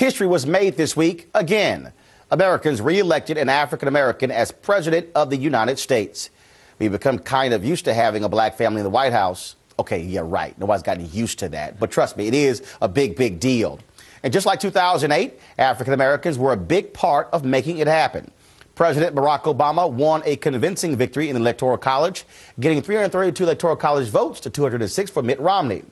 History was made this week again. Americans re-elected an African-American as president of the United States. We've become kind of used to having a black family in the White House. Okay, yeah, right. Nobody's gotten used to that. But trust me, it is a big, big deal. And just like 2008, African-Americans were a big part of making it happen. President Barack Obama won a convincing victory in the Electoral College, getting 332 Electoral College votes to 206 for Mitt Romney.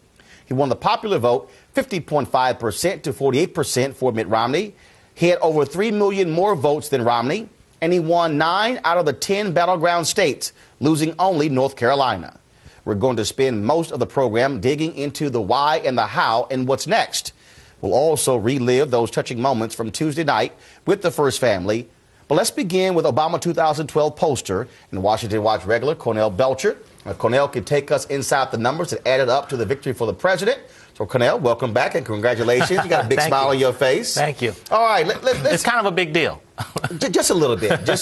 He won the popular vote 50.5% to 48% for Mitt Romney. He had over 3 million more votes than Romney, and he won 9 out of the 10 battleground states, losing only North Carolina. We're going to spend most of the program digging into the why and the how and what's next. We'll also relive those touching moments from Tuesday night with the First Family. But let's begin with Obama 2012 pollster and Washington Watch regular Cornell Belcher. Cornell can take us inside the numbers that added up to the victory for the president. So, Cornell, welcome back and congratulations. You got a big smile on your face. Thank you. All right. It's kind of a big deal. Just a little bit. Joe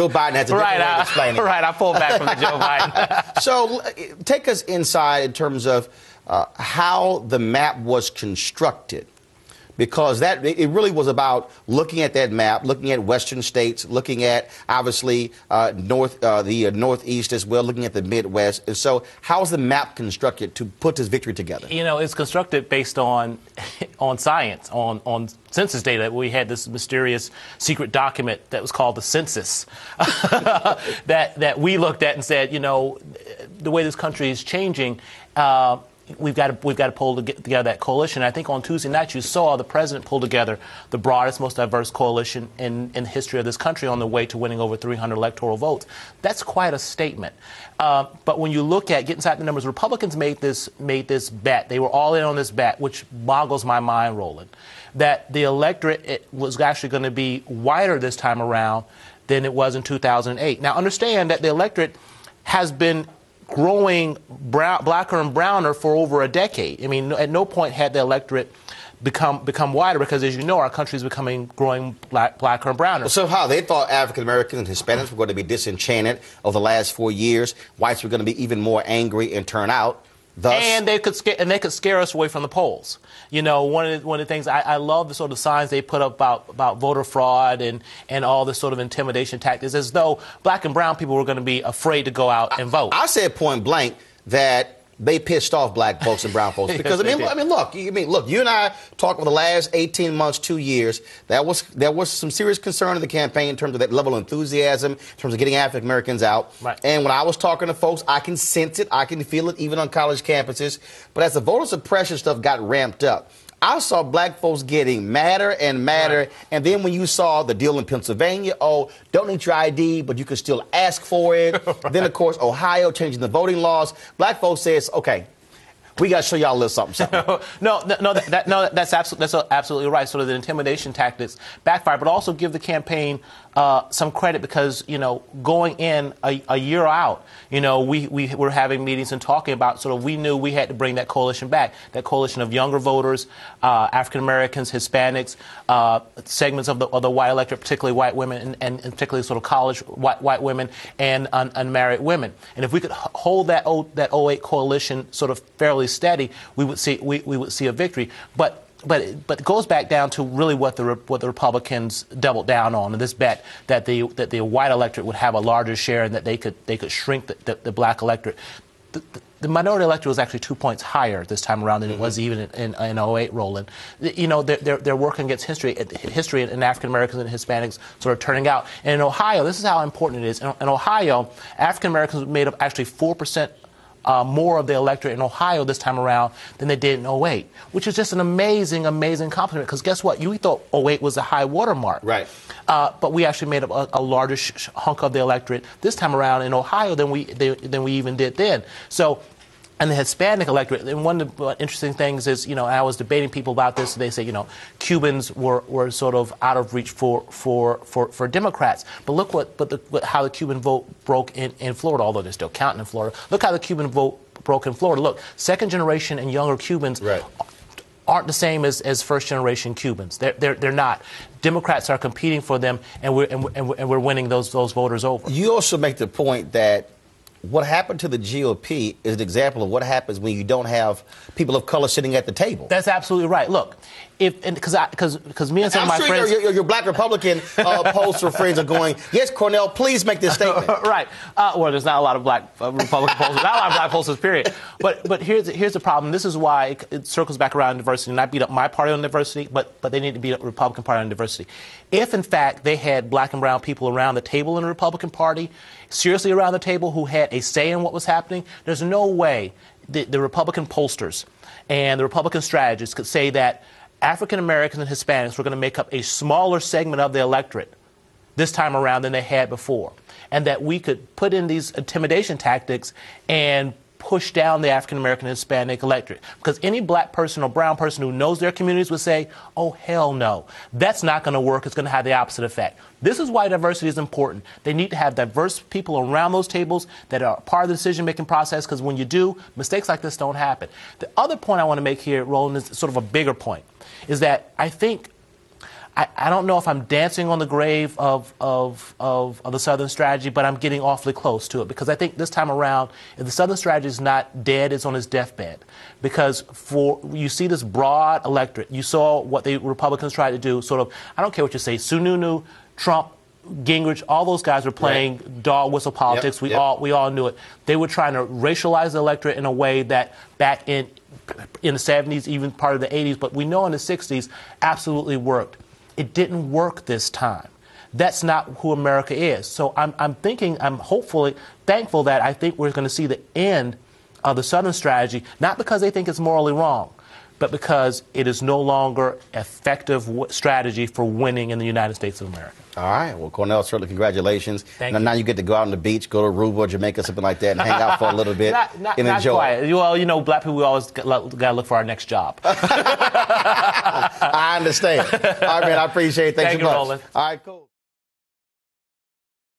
Biden has a different way of explaining it. Right. I pulled back from the Joe Biden. So take us inside in terms of how the map was constructed. Because it really was about looking at that map, looking at western states, looking at, obviously, the Northeast as well, looking at the Midwest. And so how is the map constructed to put this victory together? You know, it's constructed based on science, on census data. We had this mysterious secret document that was called the census that we looked at and said, you know, the way this country is changing, We've got to pull together that coalition. I think on Tuesday night you saw the president pull together the broadest, most diverse coalition in the history of this country on the way to winning over 300 electoral votes. That's quite a statement. But when you look at, get inside the numbers, Republicans made this bet. They were all in on this bet, which boggles my mind, Roland, that the electorate was actually going to be wider this time around than it was in 2008. Now, understand that the electorate has been growing blacker and browner for over a decade. I mean, at no point had the electorate become wider because, as you know, our country is growing blacker and browner. So how? They thought African Americans and Hispanics were going to be disenchanted over the last 4 years. Whites were going to be even more angry and turn out. Thus, and they could scare us away from the polls. You know, one of the things I love the sort of signs they put up about voter fraud and all this sort of intimidation tactics, as though black and brown people were going to be afraid to go out and vote. I said point blank that they pissed off black folks and brown folks because look, you and I talked over the last 18 months, 2 years. There was some serious concern in the campaign in terms of that level of enthusiasm, in terms of getting African Americans out. Right. And when I was talking to folks, I can sense it, I can feel it, even on college campuses. But as the voter suppression stuff got ramped up, I saw black folks getting madder and madder. Right. And then when you saw the deal in Pennsylvania, don't need your ID, but you can still ask for it. Right. Then, of course, Ohio changing the voting laws. Black folks says, okay, we got to show y'all a little something. That's absolutely right. Sort of the intimidation tactics backfire, but also give the campaign some credit because, you know, going in a year out, you know, we were having meetings and talking about sort of we knew we had to bring that coalition back, that coalition of younger voters, African Americans, Hispanics, segments of the white electorate, particularly white women and particularly sort of college white women and unmarried women. And if we could hold that 08 coalition sort of fairly steady, we would see a victory. But it goes back down to really what the Republicans doubled down on, and this bet that the white electorate would have a larger share and that they could shrink the black electorate. The minority electorate was actually 2 points higher this time around than it was even in 08, Roland. You know, they're working against history and African Americans and Hispanics sort of turning out. And in Ohio, this is how important it is. In Ohio, African Americans made up actually 4% more of the electorate in Ohio this time around than they did in 08, which is just an amazing, amazing compliment. Because guess what? You thought 08 was a high watermark. Right. But we actually made up a larger hunk of the electorate this time around in Ohio than we even did then. So, and the Hispanic electorate, and one of the interesting things is, you know, I was debating people about this, and they say, you know, Cubans were sort of out of reach for Democrats. But look how the Cuban vote broke in Florida, although they're still counting in Florida. Look how the Cuban vote broke in Florida. Look, second generation and younger Cubans aren't the same as first generation Cubans. They're not. Democrats are competing for them, and we're winning those voters over. You also make the point that what happened to the GOP is an example of what happens when you don't have people of color sitting at the table. That's absolutely right. Look, because me and some of my friends, your black Republican pollster friends are going, yes, Cornell, please make this statement. Right. Well, there's not a lot of black Republican pollsters, not a lot of black pollsters, period. But here's the problem. This is why it circles back around diversity. And I beat up my party on diversity, but they need to beat up the Republican Party on diversity. If, in fact, they had black and brown people around the table in the Republican Party, seriously around the table, who had a say in what was happening, there's no way the Republican pollsters and the Republican strategists could say that African Americans and Hispanics were going to make up a smaller segment of the electorate this time around than they had before, and that we could put in these intimidation tactics and push down the African American and Hispanic electorate. Because any black person or brown person who knows their communities would say, oh, hell no, that's not going to work. It's going to have the opposite effect. This is why diversity is important. They need to have diverse people around those tables that are part of the decision-making process, because when you do, mistakes like this don't happen. The other point I want to make here, Roland, is sort of a bigger point, is that I think I don't know if I'm dancing on the grave of the Southern strategy, but I'm getting awfully close to it, because I think this time around, if the Southern strategy is not dead, it's on its deathbed. Because you see this broad electorate. You saw what the Republicans tried to do, sort of, I don't care what you say, Sununu, Trump, Gingrich, all those guys were playing dog whistle politics. We all knew it. They were trying to racialize the electorate in a way that back in the 70s, even part of the 80s, but we know in the 60s, absolutely worked. It didn't work this time. That's not who America is. So I'm hopefully thankful that I think we're going to see the end of the Southern strategy, not because they think it's morally wrong, but because it is no longer effective strategy for winning in the United States of America. All right. Well, Cornell, certainly congratulations. Thank you. Now you get to go out on the beach, go to Aruba or Jamaica, something like that, and hang out for a little bit and enjoy. Quite. Well, you know, black people, we always got to look for our next job. I understand. All right, man, I appreciate it. Thanks so much. Roland. All right, cool.